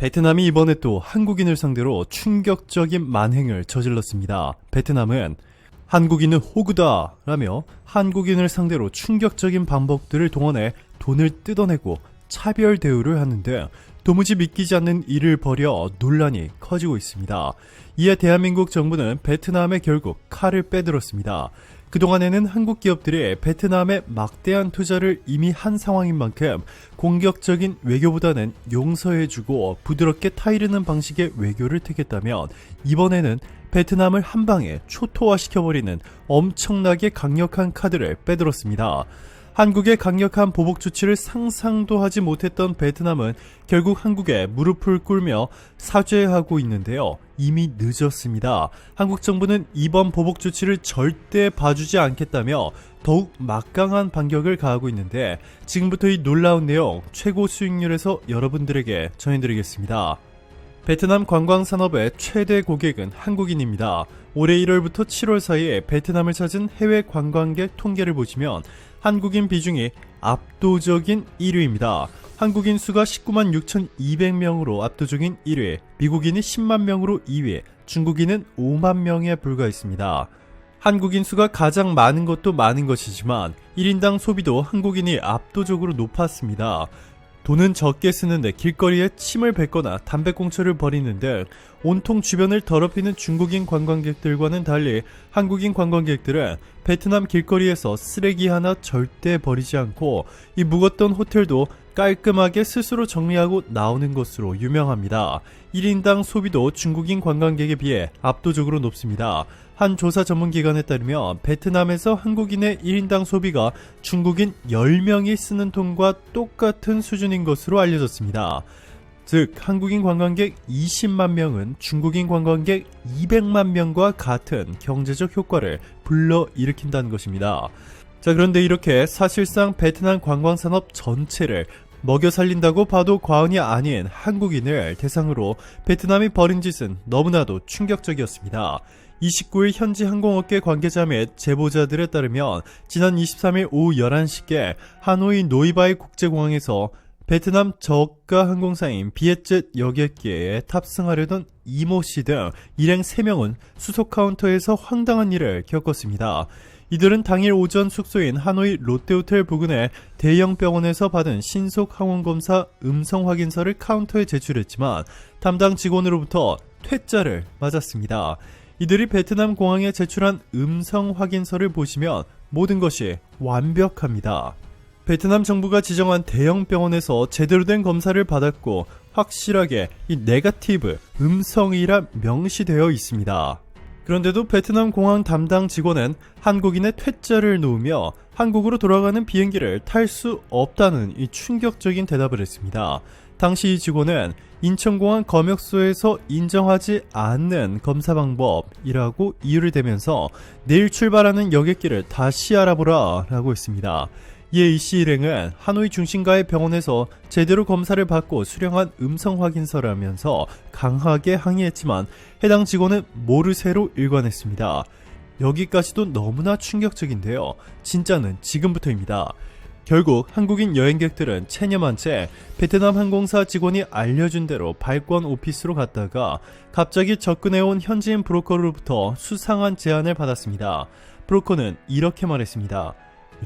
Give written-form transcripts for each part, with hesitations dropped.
베트남이 이번에 또 한국인을 상대로 충격적인 만행을 저질렀습니다. 베트남은 한국인은 호구다 라며 한국인을 상대로 충격적인 방법들을 동원해 돈을 뜯어내고 차별 대우를 하는데 도무지 믿기지 않는 일을 벌여 논란이 커지고 있습니다. 이에 대한민국 정부는 베트남에 결국 칼을 빼들었습니다. 그동안에는 한국 기업들이 베트남에 막대한 투자를 이미 한 상황인 만큼 공격적인 외교보다는 용서해주고 부드럽게 타이르는 방식의 외교를 택했다면 이번에는 베트남을 한 방에 초토화시켜버리는 엄청나게 강력한 카드를 빼들었습니다. 한국의 강력한 보복 조치를 상상도 하지 못했던 베트남은 결국 한국에 무릎을 꿇며 사죄하고 있는데요. 이미 늦었습니다. 한국 정부는 이번 보복 조치를 절대 봐주지 않겠다며 더욱 막강한 반격을 가하고 있는데 지금부터 이 놀라운 내용 최고 수익률에서 여러분들에게 전해드리겠습니다. 베트남 관광산업의 최대 고객은 한국인입니다. 올해 1월부터 7월 사이에 베트남을 찾은 해외 관광객 통계를 보시면 한국인 비중이 압도적인 1위입니다. 한국인 수가 19만 6,200명으로 압도적인 1위, 미국인이 10만 명으로 2위, 중국인은 5만 명에 불과했습니다. 한국인 수가 가장 많은 것도 많은 것이지만 1인당 소비도 한국인이 압도적으로 높았습니다. 돈은 적게 쓰는데 길거리에 침을 뱉거나 담배꽁초를 버리는 등 온통 주변을 더럽히는 중국인 관광객들과는 달리 한국인 관광객들은 베트남 길거리에서 쓰레기 하나 절대 버리지 않고 이 묵었던 호텔도 깔끔하게 스스로 정리하고 나오는 것으로 유명합니다. 1인당 소비도 중국인 관광객에 비해 압도적으로 높습니다. 한 조사 전문기관에 따르면 베트남에서 한국인의 1인당 소비가 중국인 10명이 쓰는 돈과 똑같은 수준인 것으로 알려졌습니다. 즉 한국인 관광객 20만 명은 중국인 관광객 200만 명과 같은 경제적 효과를 불러일으킨다는 것입니다. 자, 그런데 이렇게 사실상 베트남 관광산업 전체를 먹여 살린다고 봐도 과언이 아닌 한국인을 대상으로 베트남이 벌인 짓은 너무나도 충격적이었습니다. 29일 현지 항공업계 관계자 및 제보자들에 따르면 지난 23일 오후 11시께 하노이 노이바이 국제공항에서 베트남 저가 항공사인 비엣젯 여객기에 탑승하려던 이모 씨 등 일행 3명은 수속 카운터에서 황당한 일을 겪었습니다. 이들은 당일 오전 숙소인 하노이 롯데호텔 부근의 대형 병원에서 받은 신속 항원검사 음성 확인서를 카운터에 제출했지만 담당 직원으로부터 퇴짜를 맞았습니다. 이들이 베트남 공항에 제출한 음성 확인서를 보시면 모든 것이 완벽합니다. 베트남 정부가 지정한 대형 병원에서 제대로 된 검사를 받았고 확실하게 이 네거티브 음성이라 명시되어 있습니다. 그런데도 베트남 공항 담당 직원은 한국인의 퇴짜를 놓으며 한국으로 돌아가는 비행기를 탈 수 없다는 이 충격적인 대답을 했습니다. 당시 이 직원은 인천공항 검역소에서 인정하지 않는 검사 방법이라고 이유를 대면서 내일 출발하는 여객기를 다시 알아보라 라고 했습니다. 이에 이씨 일행은 하노이 중심가의 병원에서 제대로 검사를 받고 수령한 음성 확인서라면서 강하게 항의했지만 해당 직원은 모르쇠로 일관했습니다. 여기까지도 너무나 충격적인데요. 진짜는 지금부터입니다. 결국 한국인 여행객들은 체념한 채 베트남 항공사 직원이 알려준 대로 발권 오피스로 갔다가 갑자기 접근해온 현지인 브로커로부터 수상한 제안을 받았습니다. 브로커는 이렇게 말했습니다.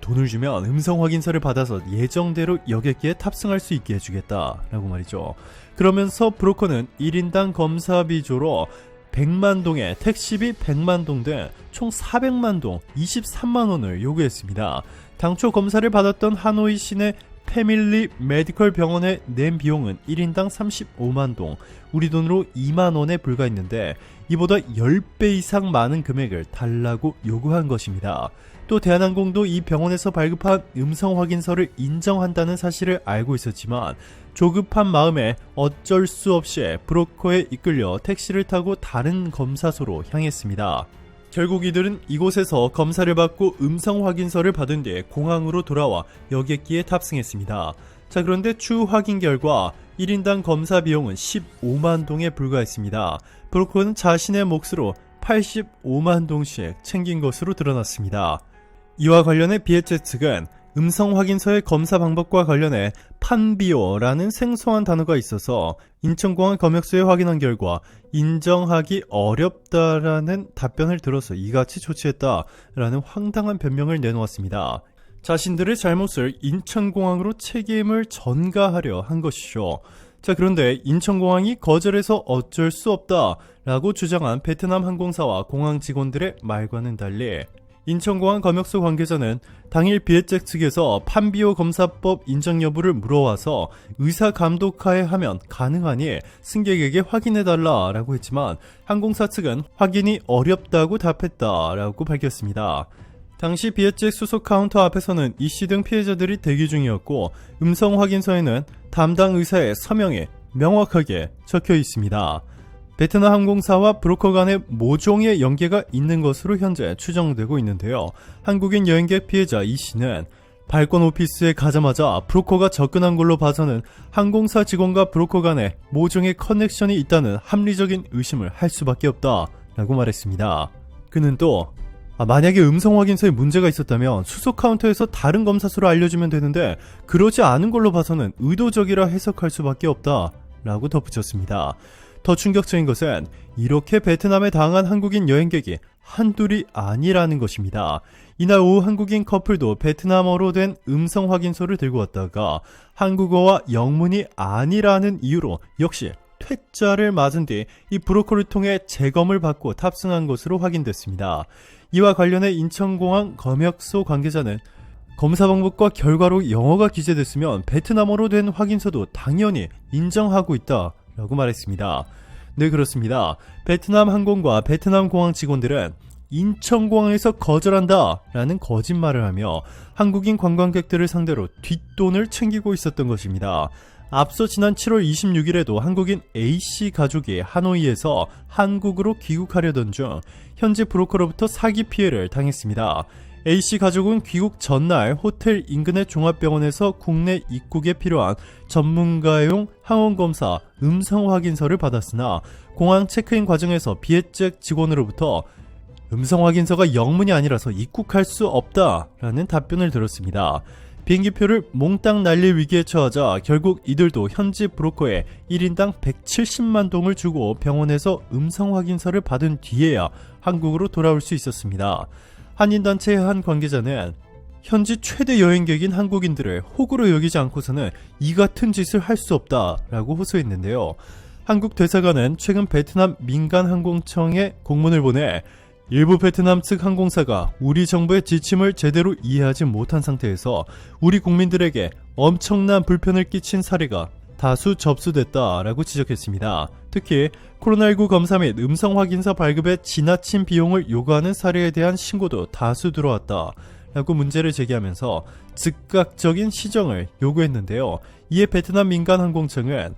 돈을 주면 음성 확인서를 받아서 예정대로 여객기에 탑승할 수 있게 해주겠다 라고 말이죠. 그러면서 브로커는 1인당 검사비조로 100만 동의 택시비 100만 동 등 총 400만 동 23만 원을 요구했습니다. 당초 검사를 받았던 하노이 시내 패밀리 메디컬 병원에 낸 비용은 1인당 35만 동, 우리 돈으로 2만 원에 불과했는데 이보다 10배 이상 많은 금액을 달라고 요구한 것입니다. 또 대한항공도 이 병원에서 발급한 음성 확인서를 인정한다는 사실을 알고 있었지만 조급한 마음에 어쩔 수 없이 브로커에 이끌려 택시를 타고 다른 검사소로 향했습니다. 결국 이들은 이곳에서 검사를 받고 음성 확인서를 받은 뒤 공항으로 돌아와 여객기에 탑승했습니다. 자, 그런데 추후 확인 결과 1인당 검사 비용은 15만 동에 불과했습니다. 브로커는 자신의 몫으로 85만 동씩 챙긴 것으로 드러났습니다. 이와 관련해 비엣젯 측은 음성 확인서의 검사 방법과 관련해 판비오라는 생소한 단어가 있어서 인천공항 검역소에 확인한 결과 인정하기 어렵다라는 답변을 들어서 이같이 조치했다라는 황당한 변명을 내놓았습니다. 자신들의 잘못을 인천공항으로 책임을 전가하려 한 것이죠. 자, 그런데 인천공항이 거절해서 어쩔 수 없다라고 주장한 베트남 항공사와 공항 직원들의 말과는 달리 인천공항 검역소 관계자는 당일 비에잭 측에서 판비오 검사법 인정 여부를 물어와서 의사 감독하에 하면 가능하니 승객에게 확인해달라라고 했지만 항공사 측은 확인이 어렵다고 답했다라고 밝혔습니다. 당시 비에잭 수속 카운터 앞에서는 이씨 등 피해자들이 대기 중이었고 음성 확인서에는 담당 의사의 서명이 명확하게 적혀 있습니다. 베트남 항공사와 브로커 간의 모종의 연계가 있는 것으로 현재 추정되고 있는데요. 한국인 여행객 피해자 이씨는 발권 오피스에 가자마자 브로커가 접근한 걸로 봐서는 항공사 직원과 브로커 간에 모종의 커넥션이 있다는 합리적인 의심을 할 수밖에 없다라고 말했습니다. 그는 또 만약에 음성 확인서에 문제가 있었다면 수속 카운터에서 다른 검사수로 알려주면 되는데 그러지 않은 걸로 봐서는 의도적이라 해석할 수밖에 없다라고 덧붙였습니다. 더 충격적인 것은 이렇게 베트남에 당한 한국인 여행객이 한둘이 아니라는 것입니다. 이날 오후 한국인 커플도 베트남어로 된 음성 확인서를 들고 왔다가 한국어와 영문이 아니라는 이유로 역시 퇴짜를 맞은 뒤 이 브로커를 통해 재검을 받고 탑승한 것으로 확인됐습니다. 이와 관련해 인천공항 검역소 관계자는 검사 방법과 결과로 영어가 기재됐으면 베트남어로 된 확인서도 당연히 인정하고 있다라고 말했습니다. 네, 그렇습니다. 베트남 항공과 베트남 공항 직원들은 인천공항에서 거절한다 라는 거짓말을 하며 한국인 관광객들을 상대로 뒷돈을 챙기고 있었던 것입니다. 앞서 지난 7월 26일에도 한국인 A씨 가족이 하노이에서 한국으로 귀국하려던 중 현지 브로커로부터 사기 피해를 당했습니다. A씨 가족은 귀국 전날 호텔 인근의 종합병원에서 국내 입국에 필요한 전문가용 항원검사 음성 확인서를 받았으나 공항 체크인 과정에서 비에잭 직원으로부터 음성 확인서가 영문이 아니라서 입국할 수 없다라는 답변을 들었습니다. 비행기표를 몽땅 날릴 위기에 처하자 결국 이들도 현지 브로커에 1인당 170만 동을 주고 병원에서 음성 확인서를 받은 뒤에야 한국으로 돌아올 수 있었습니다. 한인단체의 한 관계자는 현지 최대 여행객인 한국인들을 호구로 여기지 않고서는 이 같은 짓을 할 수 없다라고 호소했는데요. 한국 대사관은 최근 베트남 민간항공청에 공문을 보내 일부 베트남 측 항공사가 우리 정부의 지침을 제대로 이해하지 못한 상태에서 우리 국민들에게 엄청난 불편을 끼친 사례가 다수 접수됐다라고 지적했습니다. 특히 코로나19 검사 및 음성 확인서 발급에 지나친 비용을 요구하는 사례에 대한 신고도 다수 들어왔다라고 문제를 제기하면서 즉각적인 시정을 요구했는데요. 이에 베트남 민간항공청은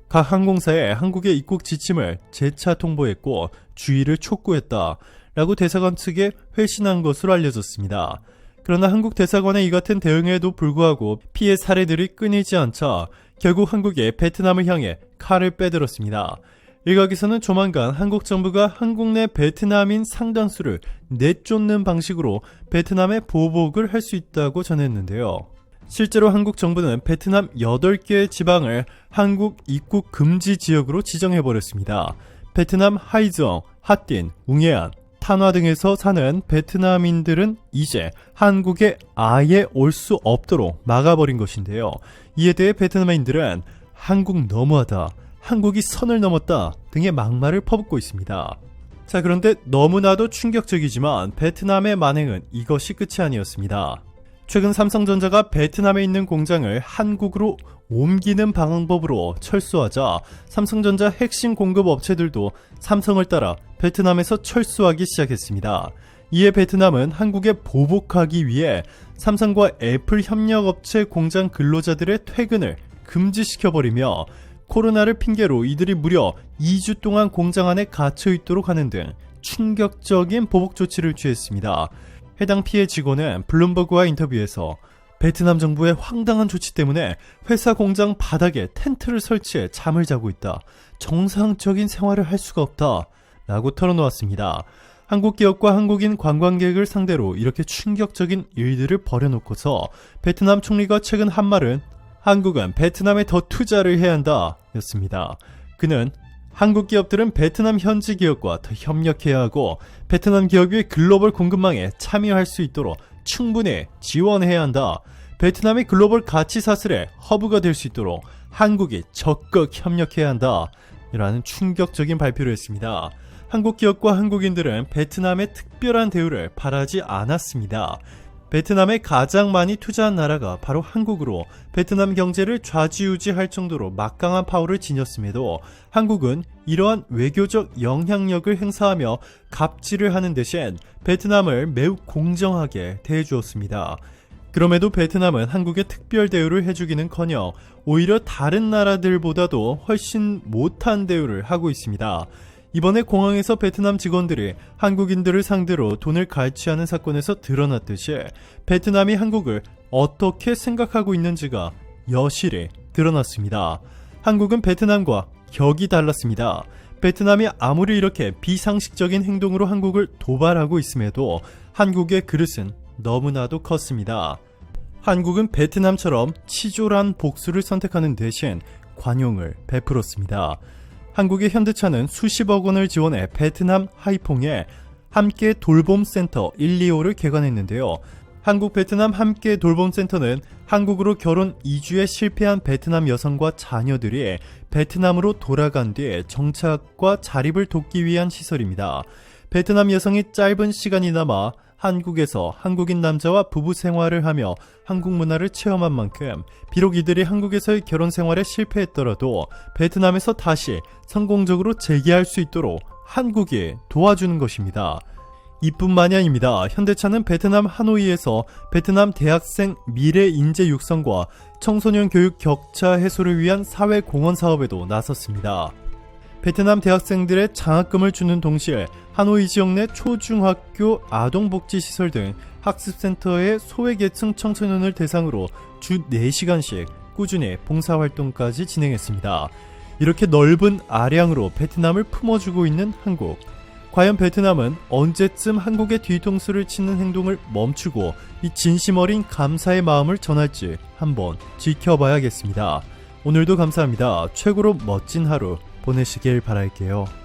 각 항공사에 한국의 입국 지침을 재차 통보했고 주의를 촉구했다 라고 대사관 측에 회신한 것으로 알려졌습니다. 그러나 한국 대사관의 이 같은 대응에도 불구하고 피해 사례들이 끊이지 않자 결국 한국이 베트남을 향해 칼을 빼들었습니다. 일각에서는 조만간 한국 정부가 한국 내 베트남인 상당수를 내쫓는 방식으로 베트남에 보복을 할 수 있다고 전했는데요. 실제로 한국 정부는 베트남 8개의 지방을 한국 입국 금지 지역으로 지정해버렸습니다. 베트남 하이즈엉, 핫딘, 웅해안, 탄화 등에서 사는 베트남인들은 이제 한국에 아예 올 수 없도록 막아버린 것인데요. 이에 대해 베트남인들은 한국 너무하다, 한국이 선을 넘었다 등의 막말을 퍼붓고 있습니다. 자, 그런데 너무나도 충격적이지만 베트남의 만행은 이것이 끝이 아니었습니다. 최근 삼성전자가 베트남에 있는 공장을 한국으로 옮기는 방법으로 철수하자 삼성전자 핵심 공급 업체들도 삼성을 따라 베트남에서 철수하기 시작했습니다. 이에 베트남은 한국에 보복하기 위해 삼성과 애플 협력업체 공장 근로자들의 퇴근을 금지시켜버리며 코로나를 핑계로 이들이 무려 2주 동안 공장 안에 갇혀있도록 하는 등 충격적인 보복 조치를 취했습니다. 해당 피해 직원은 블룸버그와 인터뷰에서 베트남 정부의 황당한 조치 때문에 회사 공장 바닥에 텐트를 설치해 잠을 자고 있다. 정상적인 생활을 할 수가 없다. 라고 털어놓았습니다. 한국 기업과 한국인 관광객을 상대로 이렇게 충격적인 일들을 벌여놓고서 베트남 총리가 최근 한 말은 한국은 베트남에 더 투자를 해야 한다 였습니다. 그는 한국 기업들은 베트남 현지 기업과 더 협력해야 하고 베트남 기업이 글로벌 공급망에 참여할 수 있도록 충분히 지원해야 한다. 베트남이 글로벌 가치 사슬의 허브가 될 수 있도록 한국이 적극 협력해야 한다. 라는 충격적인 발표를 했습니다. 한국 기업과 한국인들은 베트남의 특별한 대우를 바라지 않았습니다. 베트남에 가장 많이 투자한 나라가 바로 한국으로 베트남 경제를 좌지우지할 정도로 막강한 파워를 지녔음에도 한국은 이러한 외교적 영향력을 행사하며 갑질을 하는 대신 베트남을 매우 공정하게 대해주었습니다. 그럼에도 베트남은 한국에 특별 대우를 해주기는커녕 오히려 다른 나라들보다도 훨씬 못한 대우를 하고 있습니다. 이번에 공항에서 베트남 직원들이 한국인들을 상대로 돈을 갈취하는 사건에서 드러났듯이 베트남이 한국을 어떻게 생각하고 있는지가 여실히 드러났습니다. 한국은 베트남과 격이 달랐습니다. 베트남이 아무리 이렇게 비상식적인 행동으로 한국을 도발하고 있음에도 한국의 그릇은 너무나도 컸습니다. 한국은 베트남처럼 치졸한 복수를 선택하는 대신 관용을 베풀었습니다. 한국의 현대차는 수십억 원을 지원해 베트남 하이퐁에 함께 돌봄센터 125를 개관했는데요. 한국 베트남 함께 돌봄센터는 한국으로 결혼 이주에 실패한 베트남 여성과 자녀들이 베트남으로 돌아간 뒤 정착과 자립을 돕기 위한 시설입니다. 베트남 여성이 짧은 시간이나마 한국에서 한국인 남자와 부부 생활을 하며 한국 문화를 체험한 만큼 비록 이들이 한국에서의 결혼 생활에 실패했더라도 베트남에서 다시 성공적으로 재기할 수 있도록 한국이 도와주는 것입니다. 이뿐만이 아닙니다. 현대차는 베트남 하노이에서 베트남 대학생 미래 인재 육성과 청소년 교육 격차 해소를 위한 사회 공헌 사업에도 나섰습니다. 베트남 대학생들의 장학금을 주는 동시에 하노이 지역 내 초중학교 아동복지시설 등 학습센터의 소외계층 청소년을 대상으로 주 4시간씩 꾸준히 봉사활동까지 진행했습니다. 이렇게 넓은 아량으로 베트남을 품어주고 있는 한국. 과연 베트남은 언제쯤 한국의 뒤통수를 치는 행동을 멈추고 이 진심 어린 감사의 마음을 전할지 한번 지켜봐야겠습니다. 오늘도 감사합니다. 최고로 멋진 하루 보내시길 바랄게요.